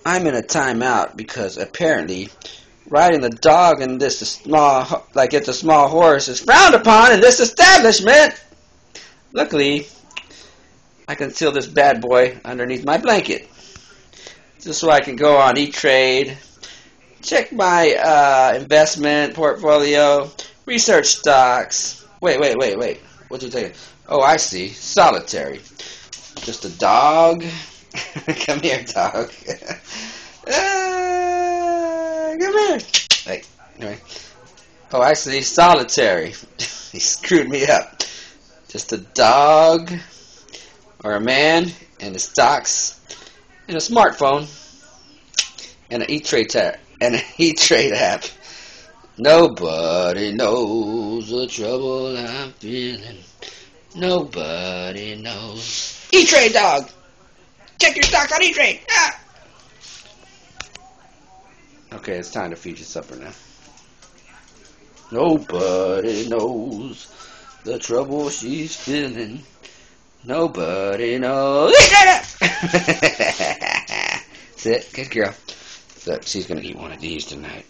I'm in a timeout because apparently riding the dog in this small, like it's a small horse, is frowned upon in this establishment. Luckily, I conceal this bad boy underneath my blanket, just so I can go on E-Trade, check my investment portfolio, research stocks. Wait. What you taking? Oh, I see. Solitary. Just a dog. Come here, dog. Come here. Hey, anyway. Oh, I see. Solitary. He screwed me up. Just a dog or a man and his stocks and a smartphone and an E-Trade app. Nobody knows the trouble I'm feeling. Nobody knows. E-Trade, dog! Check your stocks on E-Trade! Ah! Okay, it's time to feed you supper now. Nobody knows the trouble she's feeling. Nobody knows. Sit, good girl. So she's gonna eat one of these tonight.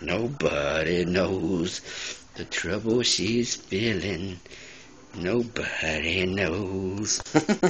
Nobody knows the trouble she's feeling. Nobody knows.